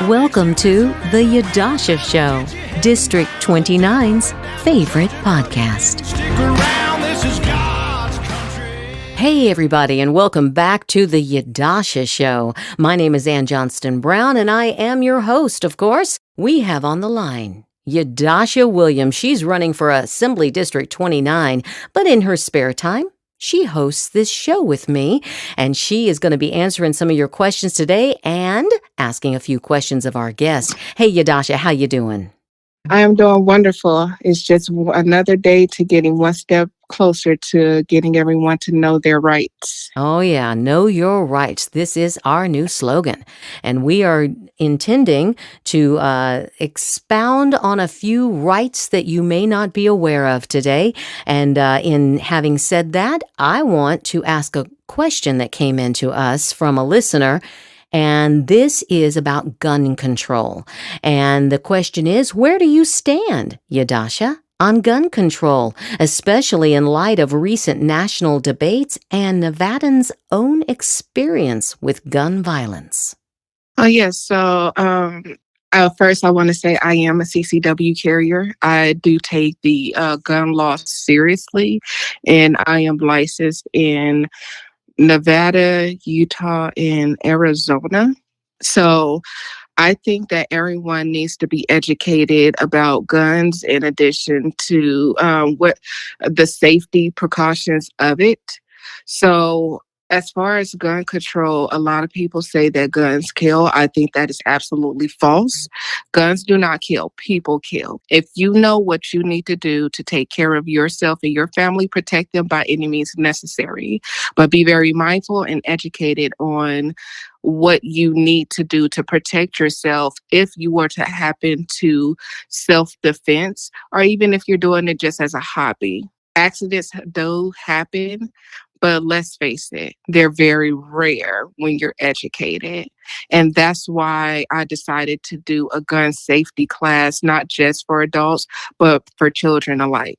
Welcome to the Yadusha Show, District 29's favorite podcast. Hey everybody, and welcome back to the Yadusha Show. My name is Ann Johnston Brown, and I am your host, of course. We have on the line Yadusha Williams. She's running for Assembly District 29, but in her spare time, she hosts this show with me, and she is going to be answering some of your questions today and asking a few questions of our guest. Hey, Yadusha, how you doing? I am doing wonderful. It's just another day to getting one step closer to getting everyone to know their rights. Oh, yeah. Know your rights. This is our new slogan. And we are intending to expound on a few rights that you may not be aware of today. And in having said that, I want to ask a question that came in to us from a listener. And this is about gun control. And the question is, where do you stand, Yadusha, on gun control, especially in light of recent national debates and Nevadans' own experience with gun violence? Oh, yes. So first, I want to say I am a CCW carrier. I do take the gun law seriously, and I am licensed in Nevada, Utah, and Arizona. So I think that everyone needs to be educated about guns in addition to what the safety precautions of it. So as far as gun control, a lot of people say that guns kill. I think that is absolutely false. Guns do not kill. People kill. If you know what you need to do to take care of yourself and your family, protect them by any means necessary. But be very mindful and educated on what you need to do to protect yourself if you were to happen to self-defense, or even if you're doing it just as a hobby. Accidents do happen, but let's face it, they're very rare when you're educated. And that's why I decided to do a gun safety class, not just for adults, but for children alike.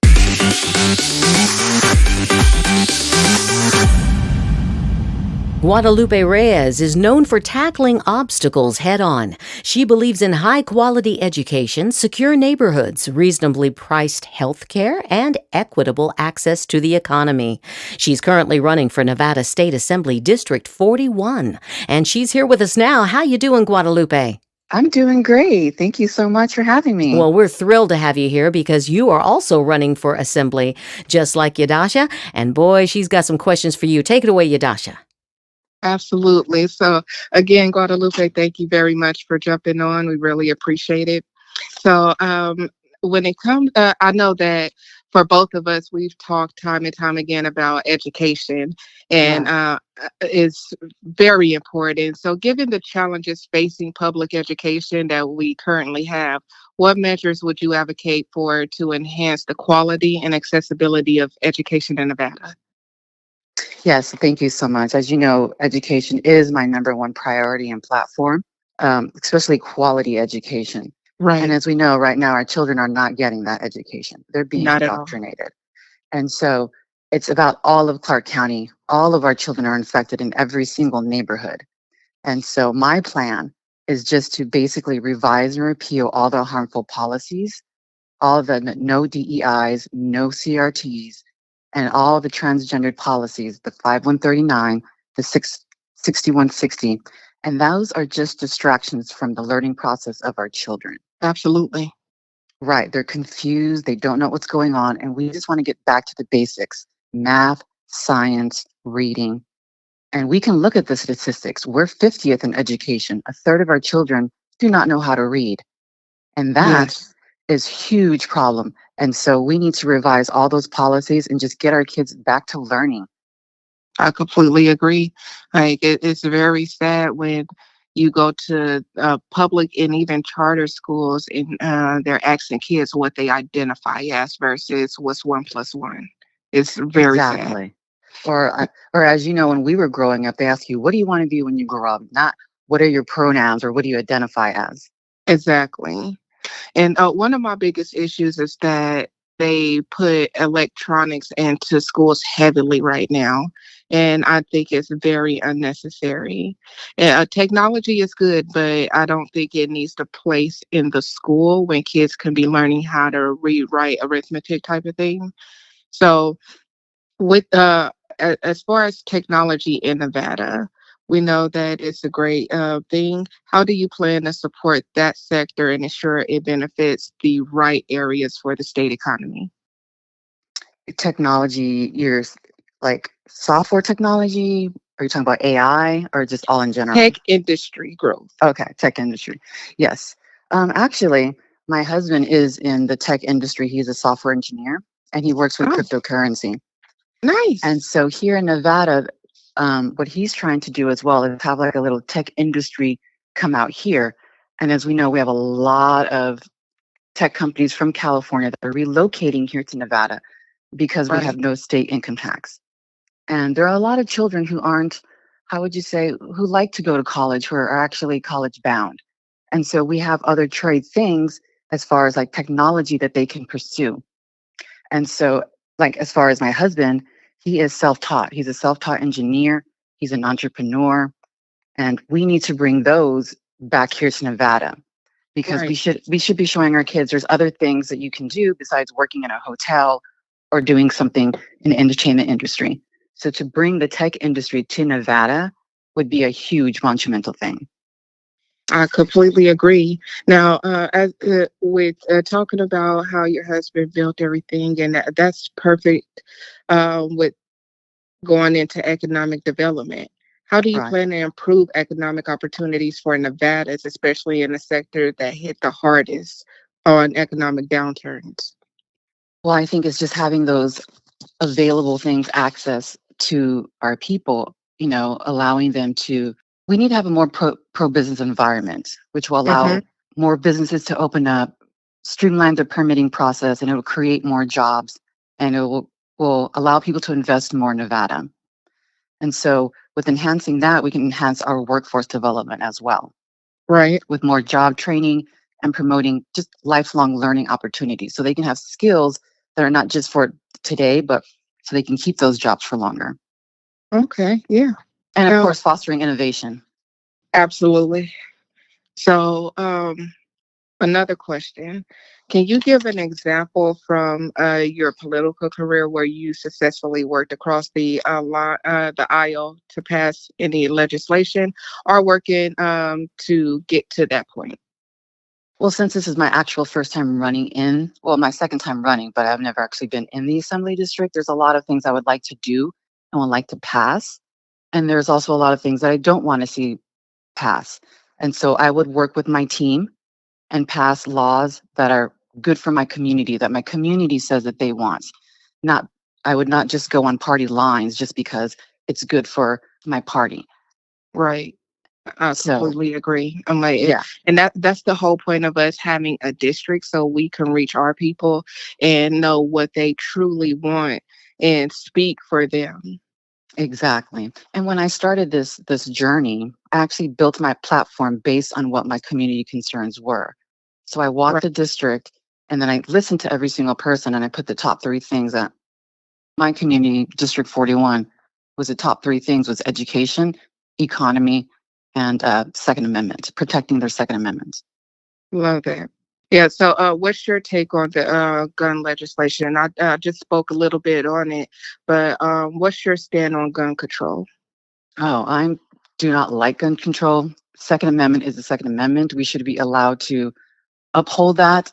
Guadalupe Reyes is known for tackling obstacles head-on. She believes in high-quality education, secure neighborhoods, reasonably priced health care, and equitable access to the economy. She's currently running for Nevada State Assembly District 41, and she's here with us now. How you doing, Guadalupe? I'm doing great. Thank you so much for having me. Well, we're thrilled to have you here because you are also running for Assembly, just like Yadusha, and boy, she's got some questions for you. Take it away, Yadusha. Absolutely. So again, Guadalupe, thank you very much for jumping on. We really appreciate it. So when it comes, I know that for both of us, we've talked time and time again about education, and it's very important. So given the challenges facing public education that we currently have, what measures would you advocate for to enhance the quality and accessibility of education in Nevada? Yes, thank you so much. As you know, education is my number one priority and platform, especially quality education. Right. And as we know, right now, our children are not getting that education. They're being Not at all. indoctrinated. And so it's about all of Clark County. All of our children are infected in every single neighborhood. And so my plan is just to basically revise and repeal all the harmful policies, all the no DEIs, no CRTs, and all the transgendered policies, the 5139, the 6160. And those are just distractions from the learning process of our children. Absolutely. Right. They're confused. They don't know what's going on. And we just want to get back to the basics: math, science, reading. And we can look at the statistics. We're 50th in education. A third of our children do not know how to read. And that Yes. is huge problem. And so we need to revise all those policies and just get our kids back to learning. I completely agree. Like it's very sad when you go to public and even charter schools and they're asking kids what they identify as versus what's 1+1. It's very sad. Exactly. Or as you know, when we were growing up, they ask you, what do you want to be when you grow up? Not what are your pronouns or what do you identify as? Exactly. And one of my biggest issues is that they put electronics into schools heavily right now. and I think it's very unnecessary. Technology is good, but I don't think it needs to place in the school when kids can be learning how to read, write, arithmetic type of thing. So, with as far as technology in Nevada, we know that it's a great thing. How do you plan to support that sector and ensure it benefits the right areas for the state economy? Technology, like software technology? Are you talking about AI or just all in general? Tech industry growth. Okay, tech industry. Yes. Actually, my husband is in the tech industry. He's a software engineer and he works with Oh, cryptocurrency. And nice. so here in Nevada, what he's trying to do as well is have like a little tech industry come out here. And as we know, we have a lot of tech companies from California that are relocating here to Nevada because we have Right. no state income tax. And there are a lot of children who aren't, how would you say, who like to go to college, who are actually college bound. And so we have other trade things as far as like technology that they can pursue. And so, like, as far as my husband, he is self taught. He's a self taught engineer, he's an entrepreneur. And we need to bring those back here to Nevada because Right. we should be showing our kids there's other things that you can do besides working in a hotel or doing something in the entertainment industry. So to bring the tech industry to Nevada would be a huge monumental thing. I completely agree. Now, as with talking about how your husband built everything, and that's perfect with going into economic development. How do you Right. plan to improve economic opportunities for Nevadas, especially in a sector that hit the hardest on economic downturns? Well, I think it's just having those available things access to our people, allowing them to, we need to have a more pro business environment, which will Hmm. allow more businesses to open up, streamline the permitting process, and it will create more jobs and will allow people to invest more in Nevada. And so with enhancing that, we can enhance our workforce development as well Right. with more job training and promoting just lifelong learning opportunities so they can have skills that are not just for today, but so they can keep those jobs for longer. Okay. Yeah. And of Now, course, fostering innovation. absolutely. So, another question. Can you give an example from your political career where you successfully worked across the aisle to pass any legislation or working to get to that point? Well, since this is my actual first time running in, well, my second time running, but I've never actually been in the assembly district, there's a lot of things I would like to do and would like to pass. And there's also a lot of things that I don't want to see pass. And so I would work with my team and pass laws that are good for my community, that my community says that they want. Not, I would not just go on party lines just because it's good for my party. Right. I So, completely agree. I'm like, yeah, and that's the whole point of us having a district so we can reach our people and know what they truly want and speak for them. exactly. And when I started this journey, I actually built my platform based on what my community concerns were. So I walked Right. the district and then I listened to every single person and I put the top three things that my community, District 41, was the top three things was education, economy, and Second Amendment, protecting their Second Amendment. Love that. Yeah. So, what's your take on the gun legislation? I just spoke a little bit on it, but what's your stand on gun control? Oh, I do not like gun control. Second Amendment is the Second Amendment. We should be allowed to uphold that,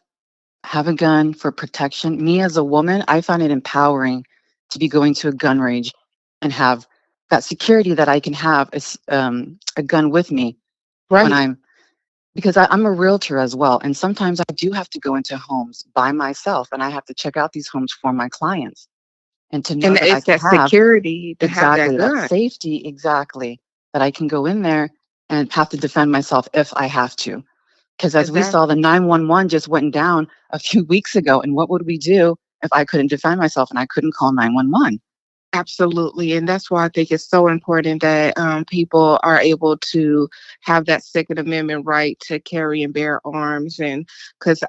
have a gun for protection. Me as a woman, I find it empowering to be going to a gun range and have that security that I can have a gun with me when Right. I'm because I'm a realtor as well. And sometimes I do have to go into homes by myself and I have to check out these homes for my clients. And to know And that I it's can that have security to have that exactly that gun. safety, exactly, that I can go in there and have to defend myself if I have to. Because as we saw, the Exactly. 911 just went down a few weeks ago. And what would we do if I couldn't defend myself and I couldn't call 911? Absolutely. And that's why I think it's so important that people are able to have that Second Amendment right to carry and bear arms. And because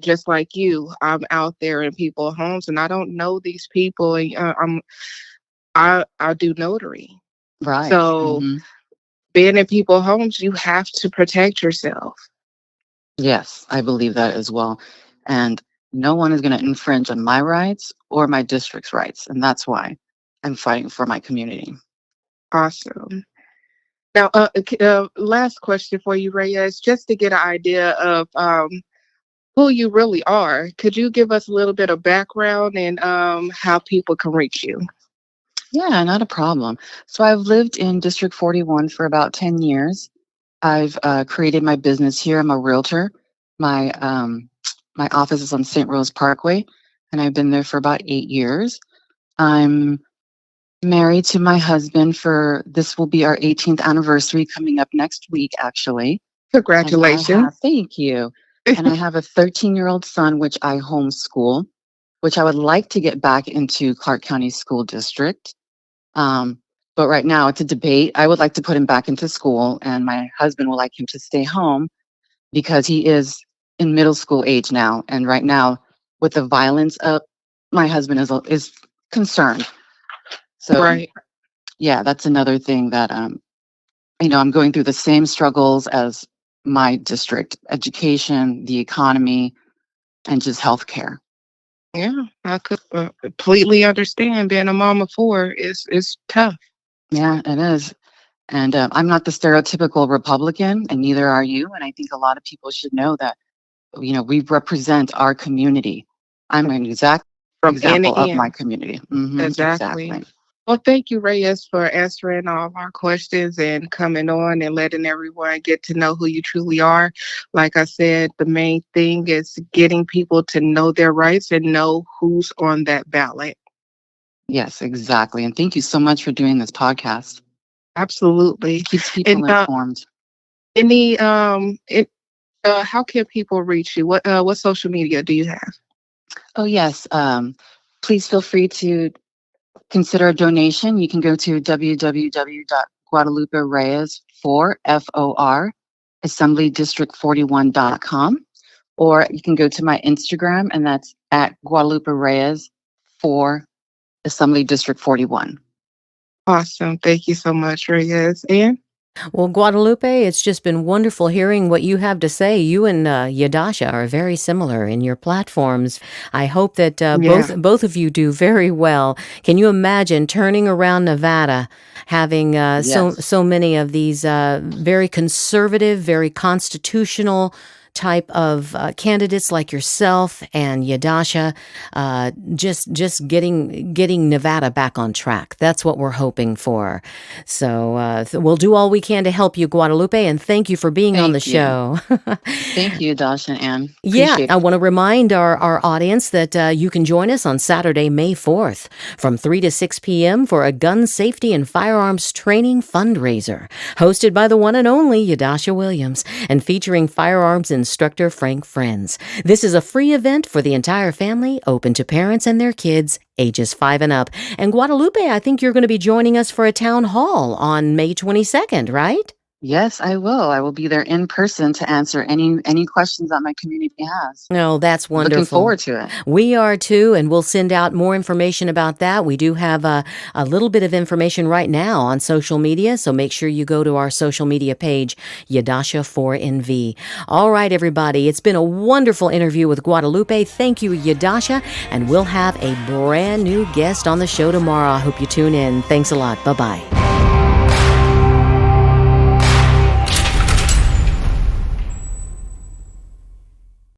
just like you, I'm out there in people's homes and I don't know these people. And I do notary. Right. So being in people's homes, you have to protect yourself. Yes, I believe that as well. And no one is going to infringe on my rights or my district's rights. And that's why I'm fighting for my community. Awesome. Now, last question for you, Reyes, just to get an idea of who you really are. Could you give us a little bit of background and how people can reach you? Yeah, not a problem. So I've lived in District 41 for about 10 years. I've created my business here. I'm a realtor. My my office is on St. Rose Parkway, and I've been there for about 8 years. I'm married to my husband for this will be our 18th anniversary coming up next week, actually. And Congratulations. thank you. And I have a 13-year-old son, which I homeschool, which I would like to get back into Clark County School District. But right now it's a debate. I would like to put him back into school, and my husband would like him to stay home because he is in middle school age now. And right now, with the violence up, my husband is concerned. So Right. yeah, that's another thing that I'm going through the same struggles as my district: education, the economy, and just healthcare. Yeah, I could completely understand. Being a mom of four is tough. Yeah, it is. And I'm not the stereotypical Republican, and neither are you. And I think a lot of people should know that, we represent our community. I'm an exact From end to example of my end. community. Exactly. Exactly. Well, thank you, Reyes, for answering all of our questions and coming on and letting everyone get to know who you truly are. Like I said, the main thing is getting people to know their rights and know who's on that ballot. Yes, exactly. And thank you so much for doing this podcast. Absolutely. Keeps And people informed. any how can people reach you? What social media do you have? Oh, yes. Please feel free to consider a donation. You can go to www.guadalupereyes for FOR Assembly District 41.com, or you can go to my Instagram, and that's at Guadalupe Reyes for Assembly District 41. Awesome. Thank you so much, Reyes. And Well, Guadalupe, it's just been wonderful hearing what you have to say. You and Yadusha are very similar in your platforms. I hope that yeah, both of you do very well. Can you imagine turning around Nevada, having Yes. so many of these very conservative, very constitutional type of candidates like yourself and Yadusha, just getting Nevada back on track. That's what we're hoping for. So we'll do all we can to help you, Guadalupe, and thank you for being on the Thank you. show. Thank you, Dash and Ann. Yeah, Appreciate I it. want to remind our audience that you can join us on Saturday, May 4th from 3 to 6 p.m. for a gun safety and firearms training fundraiser hosted by the one and only Yadusha Williams and featuring firearms instructor Frank Friends. This is a free event for the entire family, open to parents and their kids ages 5 and up. And Guadalupe, I think you're going to be joining us for a town hall on May 22nd, right? Yes, I will. I will be there in person to answer any questions that my community has. Oh, that's wonderful. Looking forward to it. We are too, and we'll send out more information about that. We do have a little bit of information right now on social media, so make sure you go to our social media page, Yadusha4NV. All right, everybody, it's been a wonderful interview with Guadalupe. Thank you, Yadusha, and we'll have a brand new guest on the show tomorrow. I hope you tune in. Thanks a lot. Bye-bye.